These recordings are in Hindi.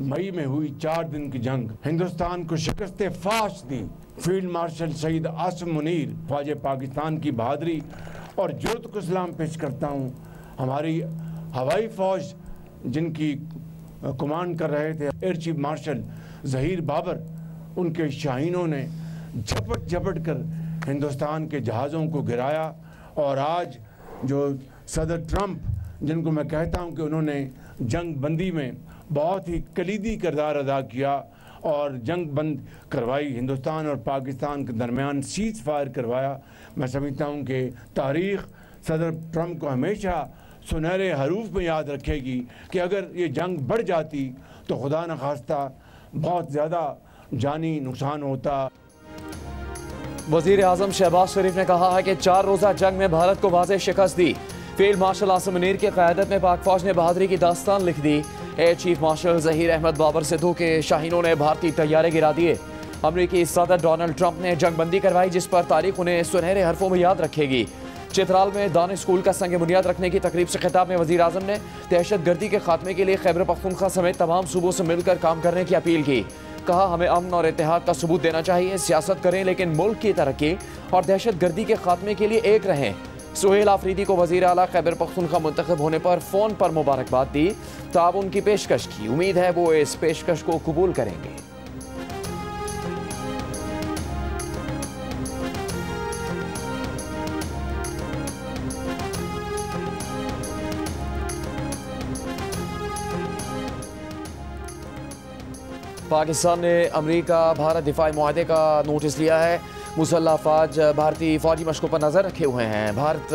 मई में हुई 4 दिन की जंग हिंदुस्तान को शिकस्त फाश दी। फील्ड मार्शल शहीद आसिम मुनीर ख्वाजा पाकिस्तान की बहादुरी और जुर्रत को सलाम पेश करता हूँ। हमारी हवाई फौज जिनकी कमांड कर रहे थे air chief marshal Zaheer Babar, उनके शाहीनों ने झपट झपट कर हिंदुस्तान के जहाज़ों को गिराया। और आज जो सदर ट्रंप, जिनको मैं कहता हूं कि उन्होंने जंग बंदी में बहुत ही कलीदी किरदार अदा किया और जंग बंद करवाई, हिंदुस्तान और पाकिस्तान के दरमियान सीज़ फायर करवाया, मैं समझता हूं कि तारीख़ सदर ट्रंप को हमेशा सुनहरे हरूफ में याद रखेगी कि अगर ये जंग बढ़ जाती तो खुदा न खास्ता बहुत ज़्यादा जानी नुकसान होता। वज़ीर आज़म शहबाज शरीफ ने कहा है कि 4 रोज़ा जंग में भारत को वाज़ेह शिकस्त दी। फील्ड मार्शल आसिम मुनीर की क़यादत में पाक फ़ौज ने बहादुरी की दास्तान लिख दी। Air chief marshal Zaheer Ahmed Babar Sidhu के शाहीनों ने भारतीय तैयारे गिरा दिए। अमरीकी सदर डोनाल्ड ट्रंप ने जंग बंदी करवाई, जिस पर तारीख उन्हें सुनहरे हरफों में याद रखेगी। चित्राल में दानिश स्कूल का संग बुनियाद रखने की तकरीब से खिताब में वज़ीर आज़म ने दहशत गर्दी के खात्मे के लिए खैबर पख्तूनख्वा समेत तमाम सूबों से मिलकर काम करने की अपील की। कहा, हमें अमन और इत्तेहाद का सबूत देना चाहिए। सियासत करें लेकिन मुल्क की तरक्की और दहशत गर्दी के खात्मे के लिए एक रहें। सुहेल आफरीदी को वज़ीर आला खैबर पख्तूनख्वा मुंतखब होने पर फ़ोन पर मुबारकबाद दी, ताउन की पेशकश की। उम्मीद है वो इस पेशकश को कबूल करेंगे। पाकिस्तान ने अमेरिका भारत दिफाई मुआहदे का नोटिस लिया है। मुसल्लह अफवाज भारतीय फौजी मशकों पर नज़र रखे हुए हैं। भारत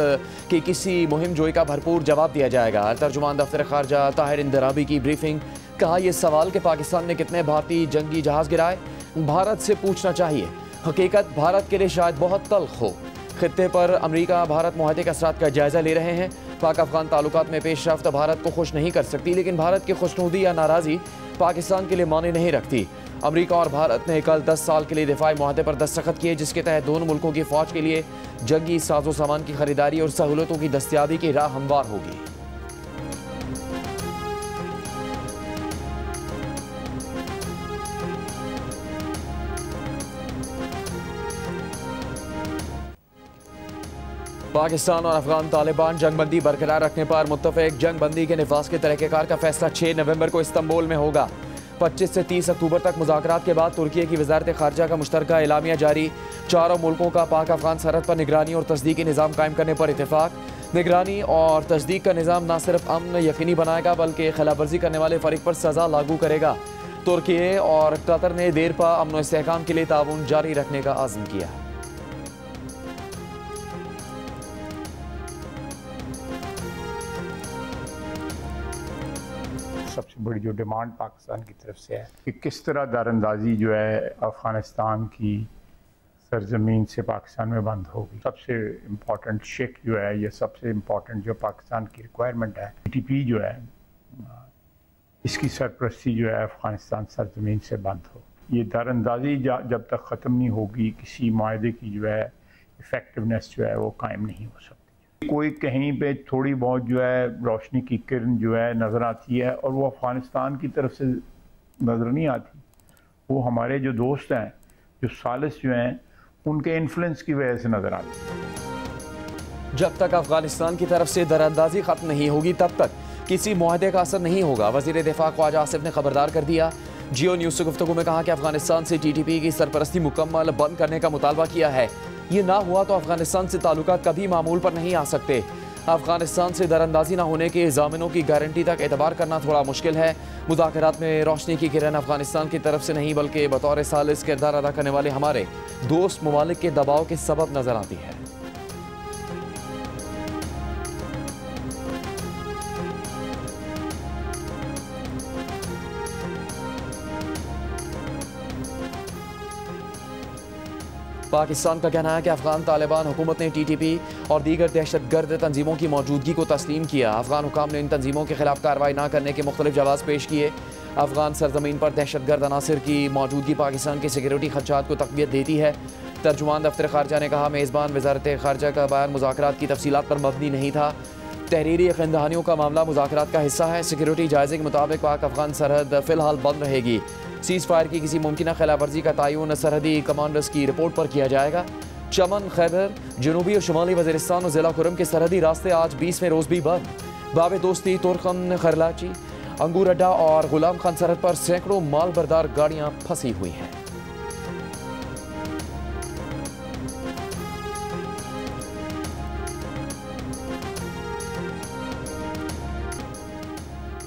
की किसी मुहिम जोई का भरपूर जवाब दिया जाएगा। तर्जुमान दफ्तर खारजा ताहिर इंदराबी की ब्रीफिंग। कहा, यह सवाल कि पाकिस्तान ने कितने भारतीय जंगी जहाज़ गिराए भारत से पूछना चाहिए। हकीकत भारत के लिए शायद बहुत तल्ख हो। खित्ते पर अमेरिका भारत मुआहदे के असरात का जायजा ले रहे हैं। पाक अफगान ताल्लुकात में पेशरफ्त भारत को खुश नहीं कर सकती, लेकिन भारत की खुशनुदी या नाराज़ी पाकिस्तान के लिए माने नहीं रखती। अमेरिका और भारत ने कल 10 साल के लिए दिफाई मुआहदे पर दस्तखत किए, जिसके तहत दोनों मुल्कों की फ़ौज के लिए जंगी साजो सामान की खरीदारी और सहूलतों की दस्तियाबी की राह हमवार होगी। पाकिस्तान और अफगान तालिबान जंगबंदी बरकरार रखने पर मुत्तफिक। जंगबंदी के निफाज के तरीक़ेकार का फैसला 6 नवंबर को इस्तांबुल में होगा। 25 से 30 अक्टूबर तक मुज़ाकरात के बाद तुर्की की वज़ारत ख़ारजा का मुश्तरका एलामिया जारी। चारों मुल्कों का पाक अफगान सरहद पर निगरानी और तस्दीकी निज़ाम कायम करने पर इत्तेफाक। निगरानी और तस्दीक का निज़ाम न सिर्फ अमन यकीनी बनाएगा बल्कि खिलाफवर्जी करने वाले फ़रीक पर सज़ा लागू करेगा। तुर्की और कतर ने देर पा अमन और इस्तेहकाम के लिए ताउन जारी रखने का आज़म किया है। सबसे बड़ी जो डिमांड पाकिस्तान की तरफ से है कि किस तरह दारंदाजी जो है अफ़गानिस्तान की सरजमीन से पाकिस्तान में बंद होगी। सबसे इम्पॉर्टेंट शेक जो है, ये सबसे इम्पॉर्टेंट जो पाकिस्तान की रिक्वायरमेंट है, TTP जो है, इसकी सरपरस्ती जो है अफ़गानिस्तान सरजमीन से बंद हो। ये दारंदाजी जब तक ख़त्म नहीं होगी, किसी माहदे की जो है इफ़ेक्टिवनेस जो है वो कायम नहीं हो सकती। कोई कहीं पे थोड़ी बहुत जो है रोशनी की किरण जो है नज़र आती है और वो अफ़गानिस्तान की तरफ से नज़र नहीं आती। वो हमारे जो दोस्त हैं, जो सालिस जो हैं, उनके इन्फ्लुएंस की वजह से नज़र आती है। जब तक अफगानिस्तान की तरफ से दरअंदाजी ख़त्म नहीं होगी तब तक किसी मुआहदे का असर नहीं होगा। वज़ीर दिफा ख्वाजा आसिफ ने खबरदार कर दिया। जियो न्यूज़ से गुफ्तगू में कहा कि अफगानिस्तान से TTP की सरपरस्ती मुकम्मल बंद करने का मुतालबा किया है। ये ना हुआ तो अफगानिस्तान से ताल्लुकात कभी मामूल पर नहीं आ सकते। अफगानिस्तान से दरअंदाजी ना होने के ज़ामिनों की गारंटी तक एतबार करना थोड़ा मुश्किल है। मुज़ाकरात में रोशनी की किरण अफगानिस्तान की तरफ से नहीं बल्कि बतौर सालिस किरदार अदा करने वाले हमारे दोस्त ममालिक के दबाव के सबब नजर आती है। पाकिस्तान का कहना है कि अफगान तालिबान हुकूमत ने TTP और दीगर दहशतगर्द तंजीमों की मौजूदगी को तस्लीम किया। अफगान हुकाम ने इन तंजीमों के खिलाफ कार्रवाई न करने के मुख्तलिफ जवाब पेश किए। अफगान सरजमीन पर दहशतगर्द अनासर की मौजूदगी पाकिस्तान के सिक्योरिटी खदशात को तक़वियत देती है। तर्जुमान दफ्तर खारजा ने कहा, मेज़बान वज़ारत खारजा का बयान मुज़ाकरात की तफसीलात पर मबनी नहीं था। तहरीरी यकीन-दहानियों का मामला मुज़ाकरात का हिस्सा है। सिक्योरिटी जायजे के मुताबिक पाक अफगान सरहद फ़िलहाल बंद रहेगी। सीज़ फायर की किसी मुमकिन खिलाफ वर्जी का तयन सरहदी कमांडर्स की रिपोर्ट पर किया जाएगा। चमन, खैबर, जनूबी और शुमाली वज़ीरिस्तान और ज़िला कुरम के सरहदी रास्ते आज 20वें रोज़ भी बंद। बाब दोस्ती, तुरखन, खरलाची, अंगूर अड्डा और गुलाम खान सरहद पर सैकड़ों माल बरदार गाड़ियां फंसी हुई हैं।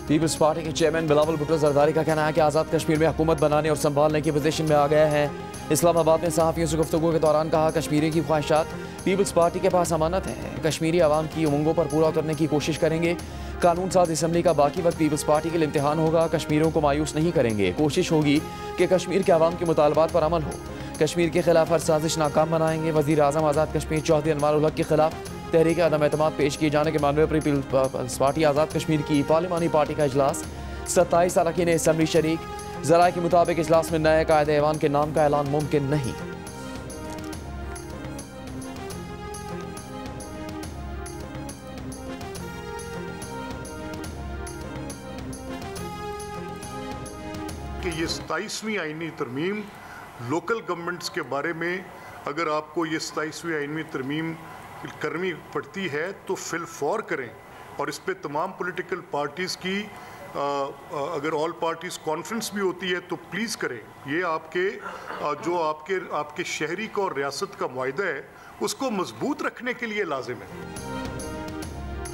पीपल्स पार्टी के चेयरमैन बिलावल भुट्टो जरदारी का कहना है कि आज़ाद कश्मीर में हुकूमत बनाने और संभालने की पोजीशन में आ गए हैं। इस्लामाबाद में सहाफ़ियों से गुफ्तगू के दौरान कहा, कश्मीरी की ख्वाहिशात पीपल्स पार्टी के पास अमानत है। कश्मीरी आवाम की उमंगों पर पूरा उतरने की कोशिश करेंगे। कानून साज असम्बली का बाकी वक्त पीपल्स पार्टी के लिए इम्तिहान होगा। कश्मीरियों को मायूस नहीं करेंगे। कोशिश होगी कि कश्मीर के आवाम के मुतालबात पर अमल हो। कश्मीर के खिलाफ हर साजिश नाकाम बनाएंगे। वज़ीर आज़म आज़ाद कश्मीर चौधरी अनवार उल हक के खिलाफ तहरीक अदम एतमाद पेश किए जाने के मामले पर पीपल्स पार्टी आज़ाद कश्मीर की पार्लिमानी पार्टी का इजलास। 27 अरकान असम्बली शरीक। ज़राए के मुताबिक इजलास में नए कायदे ऐवान के नाम का ऐलान मुमकिन नहीं। कि ये 27वीं आईनी तरमीम लोकल गवर्नमेंट्स के बारे में, अगर आपको ये 27वीं आईनी तरमीम करनी पड़ती है तो फिलफौर करें और इस पे तमाम पॉलिटिकल पार्टीज़ की अगर ऑल पार्टीज़ कॉन्फ्रेंस भी होती है तो प्लीज़ करें। ये आपके जो आपके शहरी का और रियासत का मुआहदा है उसको मजबूत रखने के लिए लाजिम है।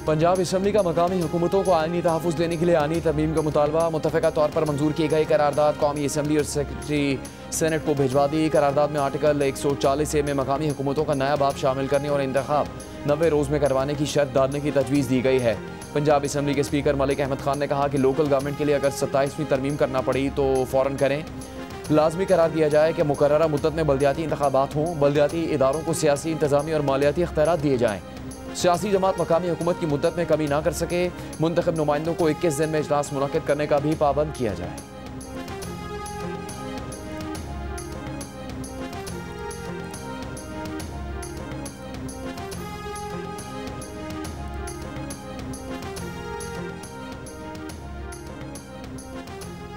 पंजाब असम्बली का मकामी हुकूमतों को आइनी तहफ़्फ़ुज़ देने के लिए आइनी तरमीम का मुतालबा। मुतफ़िक़ा तौर पर मंजूर की गई करारदाद कौमी असम्बली और सेक्रेटरी सेनेट को भिजवा दी। करारदाद में आर्टिकल 140A में मकामी हुकूमतों का नया बाब शामिल करने और इंतखाब 90 रोज़ में करवाने की शर्त डालने की तजवीज़ दी गई है। पंजाब असम्बली के स्पीकर मलिक अहमद खान ने कहा कि लोकल गवर्नमेंट के लिए अगर 27वीं तरमीम करना पड़ी तो फ़ौरन करें। लाजमी करार दिया जाए कि मुकर्ररा मुद्दत में बल्दियाती इंतखाबात हों। बल्दियाती इदारों को सियासी, इंतज़ामी और मालियाती इख्तियारात दिए जाएँ। सियासी जमात मकामी हुकूमत की मुद्दत में कमी ना कर सके। मुंतखब नुमाइंदों को 21 दिन में इजलास मुनक्किद करने का भी पाबंद किया जाए।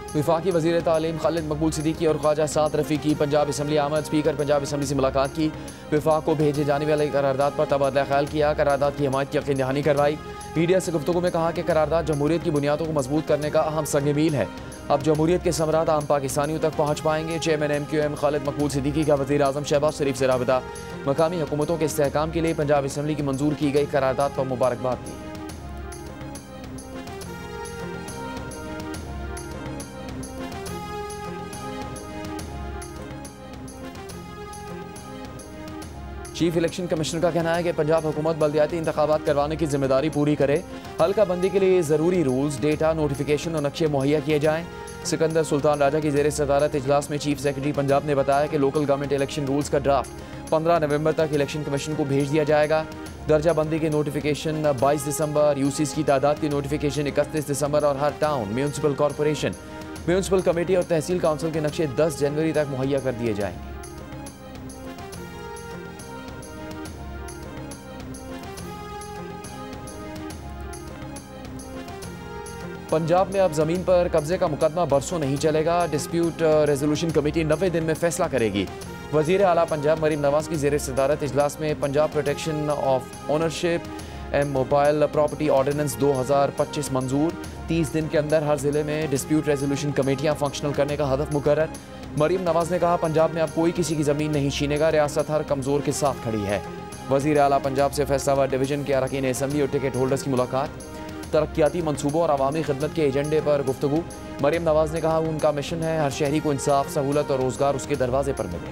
वफाकी वज़ीर तालीम खालिद मकबूल सिद्दीकी और ख्वाजा साद रफ़ीकी पंजाब असम्बली आमद। स्पीकर पंजाब असम्बली से मुलाकात की। वफाक को भेजे जाने वाली करारदाद पर तबादला ख्याल किया। करारदाद की हिमायत की यकीन दहानी करवाई। मीडिया से गुफ्तगू में कहा कि करारदाद जमहूरियत की बुनियादों को मजबूत करने का अहम संग मील है। अब जमहूरियत के समरात आम पाकिस्तानियों तक पहुँच पाएंगे। चेयरमैन MQM खालिद मकबूल सिद्दीकी का वज़ीर आज़म शहबाज शरीफ से राबता। मकामी हुकूमतों के इस्तेहकाम के लिए पंजाब असम्बली की मंजूर की गई करारदाद पर मुबारकबाद दी। चीफ इलेक्शन कमिश्नर का कहना है कि पंजाब हुकूमत बल्दियाती इंतखाबात करवाने की जिम्मेदारी पूरी करे। हल्का बंदी के लिए ज़रूरी रूल्स, डेटा, नोटिफिकेशन और नक्शे मुहैया किए जाएँ। सिकंदर सुल्तान राजा की ज़ेर सदारत इजलास में चीफ सेक्रेटरी पंजाब ने बताया कि लोकल गवर्नमेंट इलेक्शन रूल्स का ड्राफ्ट 15 नवंबर तक इलेक्शन कमीशन को भेज दिया जाएगा। दर्जा बंदी की नोटिफिकेशन 22 दिसंबर, यूसीस की तादाद की नोटिफिकेशन 31 दिसंबर और हर town, municipal corporation, municipal committee और तहसील काउंसिल के नक्शे 10 जनवरी तक मुहैया कर दिए जाएंगे। पंजाब में अब ज़मीन पर कब्जे का मुकदमा बरसों नहीं चलेगा। डिस्प्यूट रेजोल्यूशन कमेटी 90 दिन में फैसला करेगी। वज़ीर आला पंजाब मरीम नवाज़ की ज़ेर सदारत इजलास में Punjab protection of ownership and mobile property ordinance 2025 मंजूर। 30 दिन के अंदर हर ज़िले में डिस्प्यूट रेजोल्यूशन कमेटियाँ फंक्शनल करने का हदफ मुकर्रर। मरीम नवाज़ ने कहा, पंजाब में अब कोई किसी की ज़मीन नहीं छीनेगा। रियासत हर कमज़ोर के साथ खड़ी है। वज़ीर आला पंजाब से फैसलाबाद डिवीज़न के अरकान असम्बली और टिकट होल्डर्स की मुलाकात। तरक्याती मनसूबों और अवामी खिदमत के एजेंडे पर गुफ्तगू। मरीम नवाज़ ने कहा, उनका मिशन है हर शहरी को इंसाफ, सहूलत और रोज़गार उसके दरवाजे पर मिले।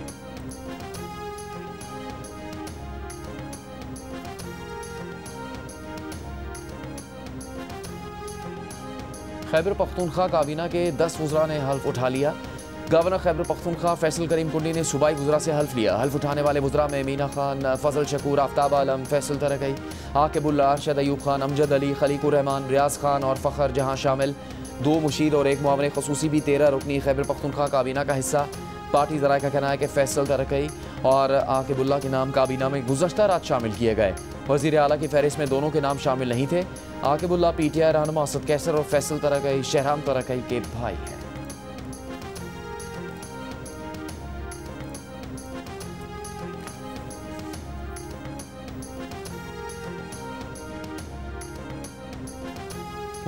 खैबर पख्तूनख्वा काबीना के 10 वज़रा ने हल्फ उठा लिया। गवर्नर खैबर पख्तूनख्वा फैसल करीम कुंडी ने सूबाई वज़रा से हल्फ लिया। हल्फ उठाने वाले वज़रा में मीना खान, फजल शकूर, आफ्ताब आलम, फैसल तरकई, आकिबुल्ला, अरशद अयूब खान, अमजद अली, खलीकुर रहमान, रियाज खान और फ़खर जहां शामिल। 2 मुशीर और 1 मुआवन ख़ुसूसी भी 13 रुकनी खैबर पख्तूनख्वा काबीना का हिस्सा। पार्टी ज़राए का कहना है कि फैसल तरकई और आकिबुल्ला के नाम काबीना में गुज़श्ता रात शामिल किए गए। वज़ीर आला की फहरिस्त में दोनों के नाम शामिल नहीं थे। आकिबुल्लाह PTI रहनुमा असद कैसर और फैसल तरक़ई शहराम तरक़ई के भाई हैं।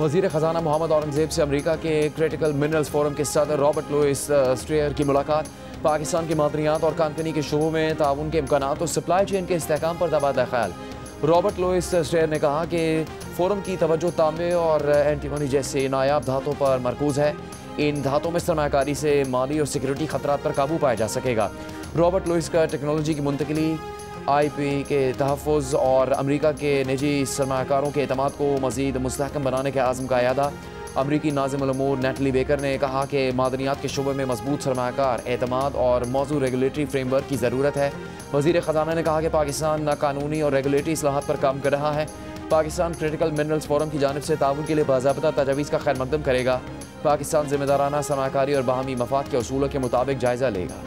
वज़ीर ख़जाना मोहम्मद औरंगज़ेब से अमरीका के क्रिटिकल मिनरल्स फोरम के सदर रॉबर्ट लुइस स्ट्रेयर की मुलाकात। पाकिस्तान की मादनियात और कानकनी के शोबों में ताउन के इम्कानात और सप्लाई चेन के इस्तेहकाम पर तबादला ख्याल। रॉबर्ट लुइस स्ट्रेयर ने कहा कि फोरम की तवज्जो तांबे और एंटीमनी जैसे नायाब धातों पर मरकूज है। इन धातों में सरमायाकारी से माली और सिक्योरिटी खतरात पर काबू पाया जा सकेगा। रॉबर्ट लुइस का टेक्नोलॉजी की मुंतकिली, IP के तहफ़्फ़ुज़ और अमरीका के निजी सरमायाकारों के एतमाद को मज़ीद मुस्तहकम बनाने के आज़म का यादा। अमरीकी नाज़िमुल उमूर नेटली बेकर ने कहा कि मादनियात के शोबे में मजबूत सरमायाकार, एतमाद और मौजूद रेगुलेटरी फ्रेमवर्क की ज़रूरत है। वज़ीर ख़जाना ने कहा कि पाकिस्तान कानूनी और रेगुलेटरी इस्लाहात पर काम कर रहा है। पाकिस्तान क्रिटिकल मिनरल्स फोरम की जानिब से ताउन के लिए बाज़ाब्ता तजावीज़ का खैर मकदम करेगा। पाकिस्तान ज़िम्मेदाराना सरमायाकारी और बाहमी मफाद के उसूलों के मुताबिक जायज़ा लेगा।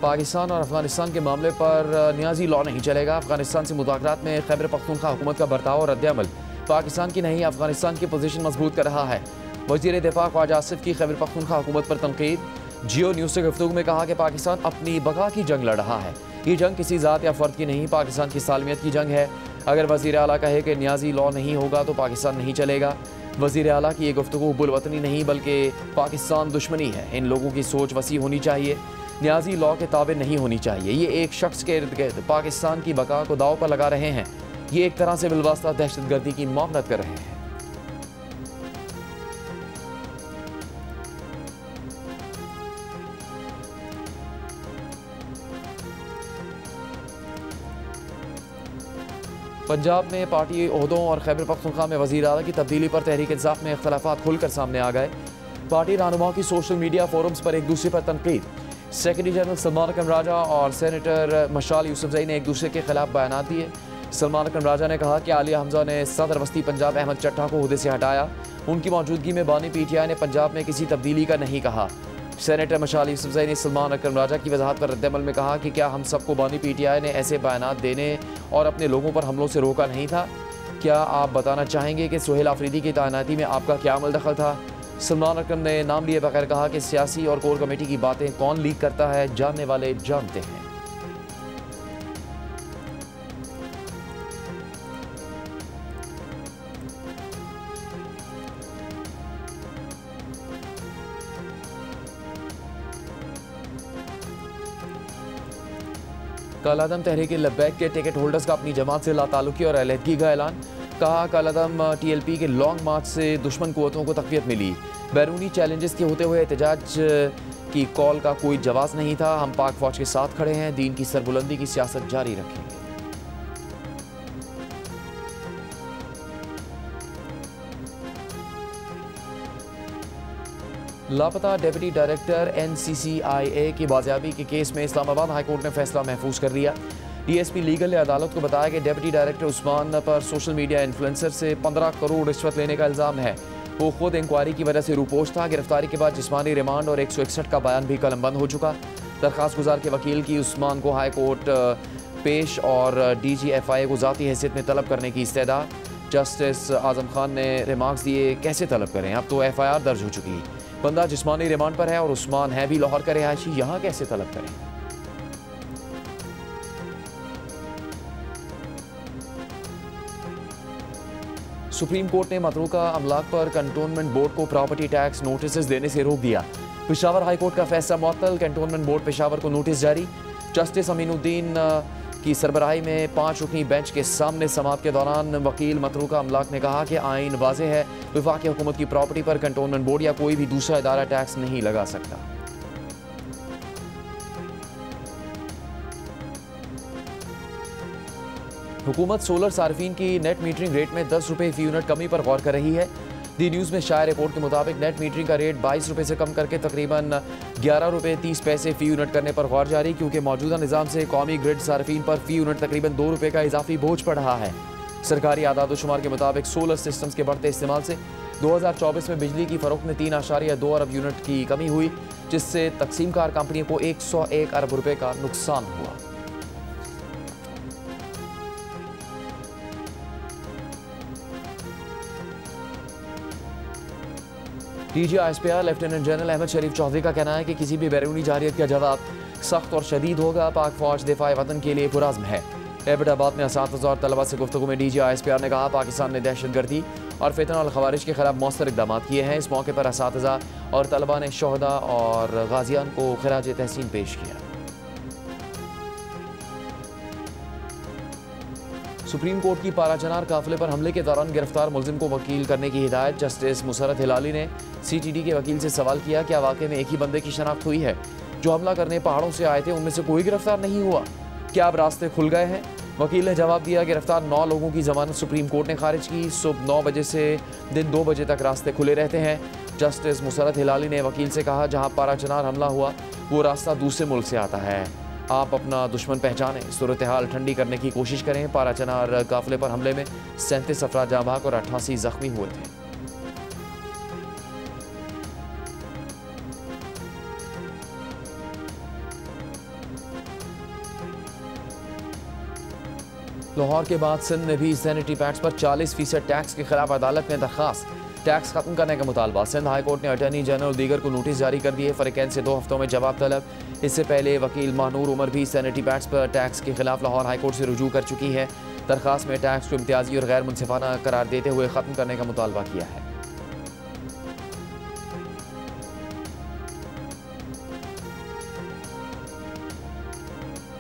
पाकिस्तान और अफगानिस्तान के मामले पर न्याजी लॉ नहीं चलेगा। अफगानिस्तान से मुज़ाकरात में खैबर पख्तूनख्वा हुकूमत का बर्ताव और रद्द-ए-अमल पाकिस्तान की नहीं अफगानिस्तान की पोजीशन मजबूत कर रहा है। वज़ीर दिफा ख्वाजा आसिफ की खैबर पख्तूनख्वा हुकूमत पर तनकीद। जियो न्यूज़ से गुफ्तगू में कहा कि पाकिस्तान अपनी बका की जंग लड़ रहा है। ये जंग किसी ज़ात या फ़र्द की नहीं, पाकिस्तान की सालमियत की जंग है। अगर वज़ीर आला कहे कि न्याजी लॉ नहीं होगा तो पाकिस्तान नहीं चलेगा। वज़ीर आला की ये गुफ्तगू बुलवतनी नहीं बल्कि पाकिस्तान दुश्मनी है। इन लोगों की सोच वसी होनी चाहिए, न्याजी लॉ के ताबे नहीं होनी चाहिए। ये एक शख्स के इर्द गिर्द पाकिस्तान की बका को दाव पर लगा रहे हैं। ये एक तरह से बिलवास्ता दहशतगर्दी की मुआवनत कर रहे हैं। पंजाब में पार्टी ओहदों और खैबर पख्तूनख्वा में वज़ीर आला की तब्दीली पर तहरीक इंसाफ में इख्तलाफात खुलकर सामने आ गए। पार्टी रहनुमाओं की सोशल मीडिया फोरम्स पर एक दूसरे पर तनकीद। सेक्रेटरी जनरल सलमान अकरम राजा और सेनेटर मशाल यूसुफजई ने एक दूसरे के खिलाफ बयानात दिए। सलमान अकरम राजा ने कहा कि आलिया हमजा ने सदर वस्ती पंजाब अहमद चट्टा को ओहदे से हटाया। उनकी मौजूदगी में बानी PTI ने पंजाब में किसी तब्दीली का नहीं कहा। सेनेटर मशाल यूसुफजई ने सलमान अकरम राजा की वजाहत पर रद्द-ए-अमल में कहा कि क्या हम सबको बानी PTI ने ऐसे बयानात देने और अपने लोगों पर हमलों से रोका नहीं था? क्या आप बताना चाहेंगे कि सुहेल आफरीदी की तैनाती में आपका क्या अमल दखल था? सलमान अकरम ने नाम लिए बगैर कहा कि सियासी और कोर कमेटी की बातें कौन लीक करता है, जानने वाले जानते हैं। कालादम तहरीक लब्बैक के टिकट होल्डर्स का अपनी जमात से लाताल्लुकी और अलहदगी का ऐलान। कहा कालादम TLP के लॉन्ग मार्च से दुश्मन कुव्वतों को तक़वियत मिली। बैरूनी चैलेंजेस के होते हुए एहतजाज की कॉल का कोई जवाब नहीं था। हम पाक फौज के साथ खड़े हैं, दीन की सरबुलंदी की सियासत जारी रखेंगे। लापता डेप्यूटी डायरेक्टर NCCIA की बाजियाबी के केस में इस्लामाबाद हाईकोर्ट ने फैसला महफूज कर लिया। DSP लीगल ने अदालत को बताया कि डेप्यूटी डायरेक्टर उस्मान पर सोशल मीडिया इन्फ्लुएंसर से 15 करोड़ रिश्वत लेने का इल्ज़ाम है। वो खुद इंक्वायरी की वजह से रूपोश था। गिरफ्तारी के बाद जिस्मानी रिमांड और 161 का बयान भी कलमबंद हो चुका। दरख्वास्त गुजार के वकील की उस्मान को हाई कोर्ट पेश और DGFIA को ज़ाती हैसियत में तलब करने की इस्तेदा। जस्टिस आजम खान ने रिमार्क्स दिए, कैसे तलब करें, अब तो FIR दर्ज हो चुकी। बंदा जिस्मानी रिमांड पर है और उस्मान है भी लाहौर का रिहायशी, यहाँ कैसे तलब करें। सुप्रीम कोर्ट ने मतरूका अमलाक पर कंटोनमेंट बोर्ड को प्रॉपर्टी टैक्स नोटिस देने से रोक दिया। पेशावर हाई कोर्ट का फैसला मुअत्तल, कंटोनमेंट बोर्ड पेशावर को नोटिस जारी। जस्टिस अमीनुद्दीन की सरबराही में 5 रुकनी बेंच के सामने समाअत के दौरान वकील मतरूका अमलाक ने कहा कि आइन वाज़ेह है, वफाकी हुकूमत की प्रॉपर्टी पर कंटोनमेंट बोर्ड या कोई भी दूसरा इदारा टैक्स नहीं लगा सकता। हुकूमत सोलर सार्फिन की नेट मीटरिंग रेट में 10 रुपये फी यूनिट कमी पर गौर कर रही है। दी न्यूज़ में शाया रिपोर्ट के मुताबिक नेट मीटरिंग का रेट 22 रुपये से कम करके तकरीबन 11 रुपये 30 पैसे फ़ी यूनिट करने पर गौर जारी, क्योंकि मौजूदा निज़ाम से कौमी ग्रिड सार्फिन पर फ़ी यूनिट तकरीबन 2 रुपये का इजाफी बोझ पड़ रहा है। सरकारी आदाद शुमार के मुताबिक सोलर सिस्टम्स के बढ़ते इस्तेमाल से 2024 में बिजली की फरोख्त में 3.2 अरब यूनिट की कमी हुई, जिससे तकसीमकार कंपनियों को 101 अरब रुपए का नुकसान हुआ। DGISPR लेफ्टिनेंट जनरल अहमद शरीफ चौधरी का कहना है कि किसी भी बैरूनी जारियत का जवाब सख्त और शदीद होगा। पाक फौज दिफाए वतन के लिए पुरज़्म है। एबटाबाद में असातिज़ा और तलबा से गुफ्तगू में DGISPR ने कहा, पाकिस्तान ने दहशतगर्दी और फितना और खवारिज के खिलाफ मौसर इक़दाम किए हैं। इस मौके पर असातिज़ा और तलबा ने शोहदा और गाजियान को खिराज तहसीन पेश किया। सुप्रीम कोर्ट की पाराचनार काफिले पर हमले के दौरान गिरफ्तार मुलजिम को वकील करने की हिदायत। जस्टिस मुसरत हिलाली ने CTD के वकील से सवाल किया, क्या वाकई में एक ही बंदे की शनाख्त हुई है? जो हमला करने पहाड़ों से आए थे उनमें से कोई गिरफ्तार नहीं हुआ? क्या अब रास्ते खुल गए हैं? वकील ने जवाब दिया, गिरफ्तार 9 लोगों की जमानत सुप्रीम कोर्ट ने खारिज की। सुबह 9 बजे से दिन 2 बजे तक रास्ते खुले रहते हैं। जस्टिस मुसरत हिलाली ने वकील से कहा, जहां पाराचनार हमला हुआ वो रास्ता दूसरे मुल्क से आता है, आप अपना दुश्मन पहचानें, सूरत हाल ठंडी करने की कोशिश करें। पाराचनार काफिले पर हमले में 37 अफराद जाँ बहक और 88 जख्मी हुए थे। लाहौर के बाद सिंध में भी सैनिटरी पैड्स पर 40% टैक्स के खिलाफ अदालत में दरखास्त, टैक्स खत्म करने का मुतालबा। सिंध हाई कोर्ट ने अटॉर्नी जनरल और दीगर को नोटिस जारी कर दिए। फरीकैन से 2 हफ्तों में जवाब तलब। इससे पहले वकील महानूर उमर भी सैनिटरी पैड्स पर टैक्स के खिलाफ लाहौर हाई कोर्ट से रुजू कर चुकी है। दरखास्त में टैक्स को इम्तियाजी और गैर मुनसिफाना करार देते हुए खत्म करने का मुतालबा किया है।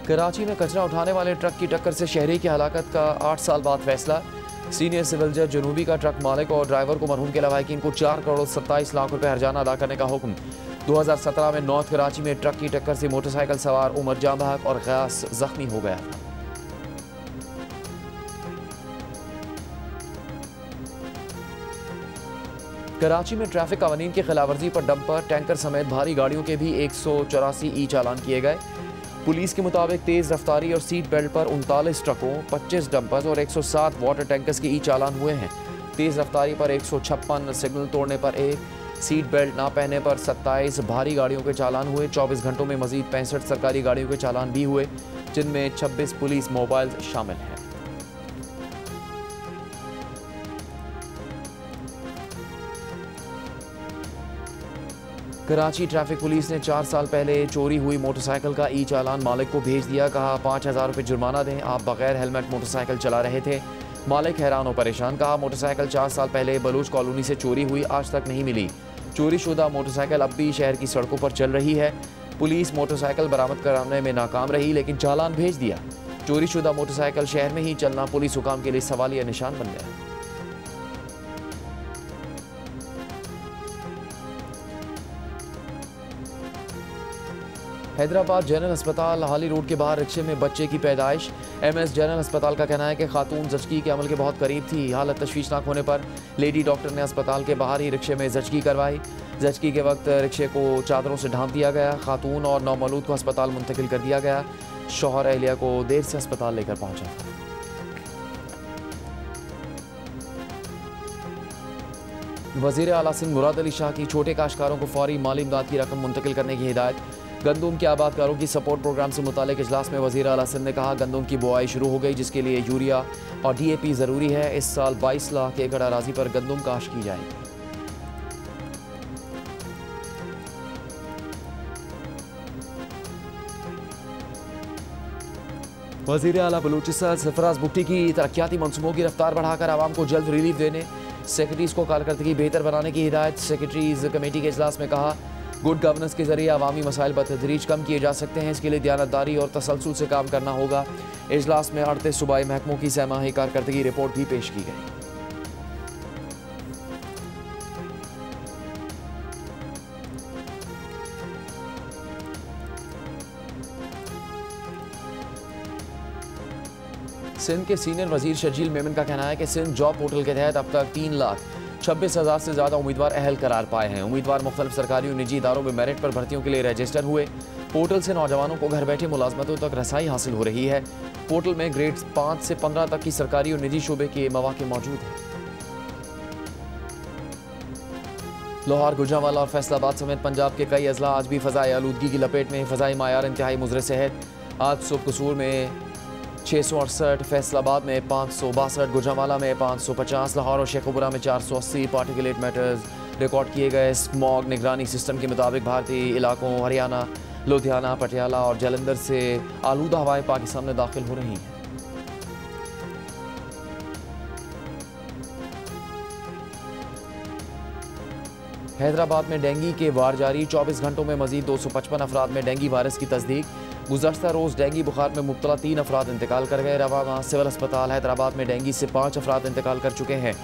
कराची में कचरा उठाने वाले ट्रक की टक्कर से शहरी की हलाकत का 8 साल बाद फैसला। सीनियर सिविल जज जनूबी का ट्रक मालिक और ड्राइवर को मरहूम के लवाहिकीन को 4 करोड़ 27 लाख रुपए हर्जाना अदा करने का हुक्म। 2017 में नॉर्थ कराची में ट्रक की टक्कर से मोटरसाइकिल सवार उमर जाँ बहक और गयास जख्मी हो गया था। कराची में ट्रैफिक कानून की खिलाफवर्जी पर डंपर, टैंकर समेत भारी गाड़ियों के भी 184 ई चालान किए गए। पुलिस के मुताबिक तेज रफ्तारी और सीट बेल्ट पर 39 ट्रकों, 25 डंपर्स और 107 वाटर टैंकर्स के ई चालान हुए हैं। तेज रफ्तारी पर 156, सिग्नल तोड़ने पर 1, सीट बेल्ट ना पहनने पर 27 भारी गाड़ियों के चालान हुए। 24 घंटों में मजीद 65 सरकारी गाड़ियों के चालान भी हुए, जिनमें 26 पुलिस मोबाइल शामिल हैं। कराची ट्रैफिक पुलिस ने 4 साल पहले चोरी हुई मोटरसाइकिल का ई चालान मालिक को भेज दिया। कहा 5000 रुपये जुर्माना दें, आप बगैर हेलमेट मोटरसाइकिल चला रहे थे। मालिक हैरान और परेशान। कहा मोटरसाइकिल 4 साल पहले बलूच कॉलोनी से चोरी हुई, आज तक नहीं मिली। चोरी शुदा मोटरसाइकिल अब भी शहर की सड़कों पर चल रही है। पुलिस मोटरसाइकिल बरामद कराने में नाकाम रही, लेकिन चालान भेज दिया। चोरी शुदा मोटरसाइकिल शहर में ही चलना पुलिस हुकाम के लिए सवालिया निशान बन गया। हैदराबाद जनरल अस्पताल हाली रोड के बाहर रिक्शे में बच्चे की पैदाइश। MS जनरल अस्पताल का कहना है कि खातून जचगी के अमल के बहुत करीब थी। हालत तशवीशनाक होने पर लेडी डॉक्टर ने अस्पताल के बाहर ही रिक्शे में जचगी करवाई। जचगी के वक्त रिक्शे को चादरों से ढांप दिया गया। खातून और नौमौलूद को अस्पताल मुंतकिल कर दिया गया। शौहर अहलिया को देर से अस्पताल लेकर पहुंचा था। वज़ीर आला सिंध मुराद अली शाह की छोटे काश्तकारों को फौरी माली इमदाद की रकम मुंतकिल करने की हिदायत। गंदम के आबादकारों की सपोर्ट प्रोग्राम से मुतालिक इजलास में वज़ीर आला सिंध ने कहा गंदम की बुआई शुरू हो गई, जिसके लिए यूरिया और DAP ज़रूरी है। इस साल 22 लाख एकड़ अराजी पर गंदम काश्त की जाएगी। वज़ीर आला बलूचिस्तान सरफराज भुट्टी की तरक्याती मनसूबों की रफ्तार बढ़ाकर आवाम को जल्द रिलीफ देने, सेक्रेटरीज को कारकर्दगी बेहतर बनाने की हिदायत। सेक्रेटरीज कमेटी के इजलास में कहा गुड गवर्नेंस के जरिए अवामी मसाइल बतदरीज कम किए जा सकते हैं। इसके लिए दयानतदारी और तसलसल से काम करना होगा। इजलास में 38 सूबाई महकमों की सहमाही कारकर्दगी रिपोर्ट भी पेश की गई। सिंध के सीनियर वजीर शर्जील मेमन का कहना है कि सिंध जॉब पोर्टल के तहत अब तक 3,26,000 से ज़्यादा उम्मीदवार अहल करार पाए हैं। उम्मीदवार मुख्तलिफ सरकारी और निजी इदारों में मेरिट पर भर्तियों के लिए रजिस्टर हुए। पोर्टल से नौजवानों को घर बैठे मुलाजमतों तक रसाई हासिल हो रही है। पोर्टल में ग्रेड 5 से 15 तक की सरकारी और निजी शोबे के मौके मौजूद हैं। लाहौर, गुजरांवाला और फैसलाबाद समेत पंजाब के कई अजला आज भी फ़ज़ाई आलूदगी की लपेट में। फ़ज़ाई मायार इंतहाई मुज़र सेहत। आज सुबह कसूर में 668, फैसलाबाद में 562, गुजरांवाला में 550, लाहौर और शेखुपुरा में 480 पार्टिकुलेट मैटर्स रिकॉर्ड किए गए। स्मॉग निगरानी सिस्टम के मुताबिक भारतीय इलाकों हरियाणा, लुधियाना, पटियाला और जालंधर से आलूदा हवाएं पाकिस्तान में दाखिल हो रही हैं। हैदराबाद में डेंगू के वार जारी। 24 घंटों में मजीद 255 अफराद में डेंगू वायरस की तस्दीक। गुज़श्ता रोज़ डेंगू बुखार में मुब्तला 3 अफराद इंतकाल कर गए। रवा माह सिविल अस्पताल हैदराबाद में डेंगू से 5 अफराद इंतकाल कर चुके हैं।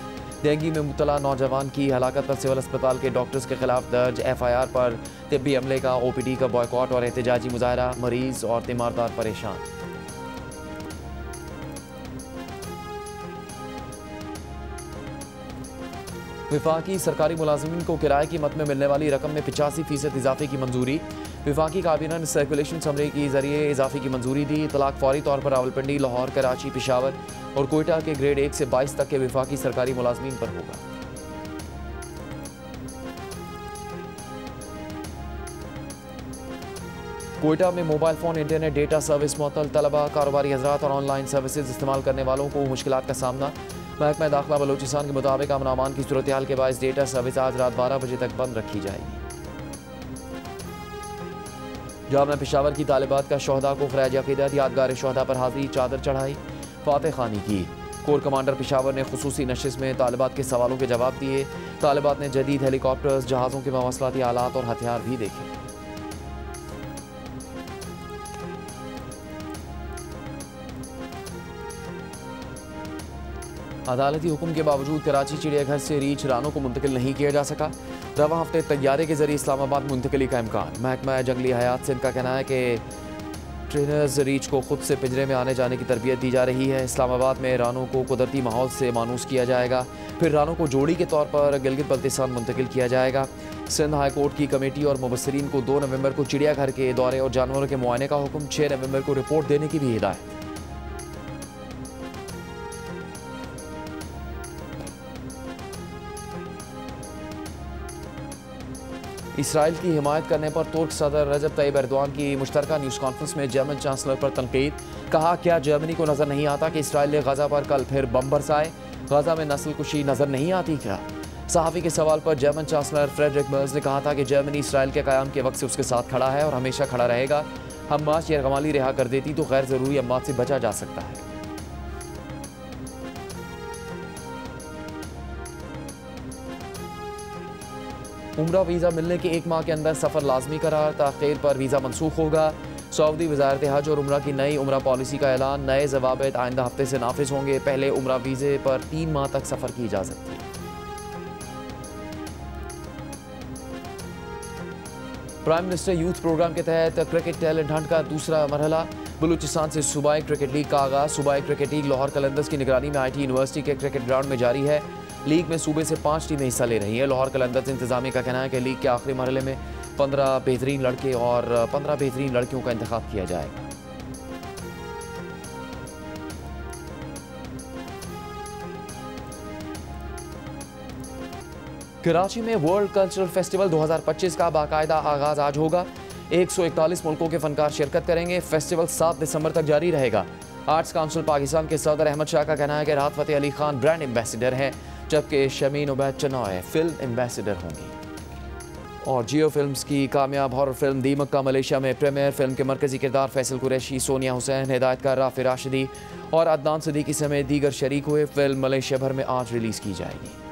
डेंगू में मुब्तला नौजवान की हलाकत पर सिविल अस्पताल के डॉक्टर्स के खिलाफ दर्ज FIR पर तिब्बी अमले का OPD का बॉयकॉट और एहतजाजी मुजाहरा। मरीज और तीमारदार परेशान। विफाकी सरकारी मुलाजिमीन को किराए की मद में मिलने वाली रकम में 85% इजाफे की मंजूरी। विफाकी काबीना ने सर्कुलेशन समरी के जरिए इजाफे की मंजूरी दी। तलाक फौरी तौर पर रावलपिंडी, लाहौर, कराची, पेशावर और कोयटा के ग्रेड 1 से 22 तक के विफाकी सरकारी मुलाजिमीन पर होगा। कोयटा में mobile phone, internet, data service मुअत्तल। तलबा, कारोबारी हजरात और ऑनलाइन सर्विसेज इस्तेमाल करने वालों को मुश्किलात का सामना। महकमा दाखिला बलोचिस्तान के मुताबिक अमन अमान की सूरत हाल के बायस डेटा सर्विस आज रात 12 बजे तक बंद रखी जाएगी। जामिया पेशावर की तालिबात का शोहदा को खराज अकीदत। यादगार शोहदा पर हाजिरी, चादर चढ़ाई, फातह खानी की। कोर कमांडर पेशावर ने खुसूसी नशिस्त में तालिबात के सवालों के जवाब दिए। तालिबात ने जदीद हेलीकॉप्टर्स, जहाज़ों के मवासलाती आलात और हथियार भी देखे। अदालती हुक्म के बावजूद कराची चिड़ियाघर से रीछ रानों को मुंतकिल नहीं किया जा सका। रवा हफ्ते तैयारे के जरिए इस्लामाबाद मुंतकिली का इम्कान। महकमा जंगली हयात सिंध का कहना है कि ट्रेनर्स रीछ को खुद से पिंजरे में आने जाने की तरबियत दी जा रही है। इस्लामाबाद में रानों को कुदरती माहौल से मानूस किया जाएगा, फिर रानों को जोड़ी के तौर पर गिलगित बल्तिस्तान मुंतकिल किया जाएगा। सिंध हाई कोर्ट की कमेटी और मुबस्सिरीन को 2 नवंबर को चिड़ियाघर के दौरे और जानवरों के मुआयने का हुक्म। 6 नवंबर को रिपोर्ट देने की भी हिदायत। इसराइल की हिमायत करने पर तुर्क सदर रजब तैयब एर्दोआन की मुश्तरका न्यूज़ कॉन्फ्रेंस में जर्मन चांसलर पर तनकीद। कहा, क्या जर्मनी को नज़र नहीं आता कि इसराइल ने गजा पर कल फिर बम बरसाए? गजा में नस्ल कुशी नज़र नहीं आती क्या? सहाफ़ी के सवाल पर जर्मन चांसलर फ्रेडरिक मर्ज ने कहा था कि जर्मनी इसराइल के क़याम के वक्त से उसके साथ खड़ा है और हमेशा खड़ा रहेगा। हमास यरगमाली रिहा कर देती तो गैर ज़रूरी अम्मात से बचा जा सकता है। उम्रा वीज़ा मिलने के 1 माह के अंदर सफ़र लाजमी करार। ताख़ीर पर वीज़ा मनसूख होगा। सऊदी वज़ारत हज और उम्रा की नई उम्रा पॉलिसी का ऐलान। नए ज़वाबित आइंदा हफ्ते से नाफिज होंगे। पहले उम्रा वीज़े पर 3 माह तक सफ़र की इजाज़त थी। प्राइम मिनिस्टर यूथ प्रोग्राम के तहत क्रिकेट टैलेंट हंट का दूसरा मरहला। बलूचिस्तान से सूबाई क्रिकेट लीग का आगाज़। सूबाई क्रिकेट लीग लाहौर कलंदर्स की निगरानी में IT यूनिवर्सिटी के क्रिकेट ग्राउंड में जारी है। लीग में सूबे से 5 टीमें हिस्सा ले रही हैं। लाहौर कलंदर्स इंतजामिया का कहना है कि लीग के आखिरी मरहले में 15 बेहतरीन लड़के और 15 बेहतरीन लड़कियों का इंतखाब किया जाएगा। कराची में वर्ल्ड कल्चरल फेस्टिवल 2025 का बाकायदा आगाज आज होगा। 141 मुल्कों के फनकार शिरकत करेंगे। फेस्टिवल 7 दिसंबर तक जारी रहेगा। आर्ट्स काउंसिल पाकिस्तान के सदर अहमद शाह का कहना है कि राहत फ़तेह अली खान ब्रांड एम्बेसडर हैं, जबकि शमीन उबैद चनॉय फिल्म एम्बेसडर होंगी। और जियो फिल्म्स की कामयाब हॉरर फिल्म दीमक का मलेशिया में प्रीमियर। फिल्म के मरकजी किरदार फैसल कुरैशी, सोनिया हुसैन, हिदायतकार राफी राशिदी और अदनान सिद्दीकी समेत दीगर शरीक हुए। फिल्म मलेशिया भर में आज रिलीज़ की जाएगी।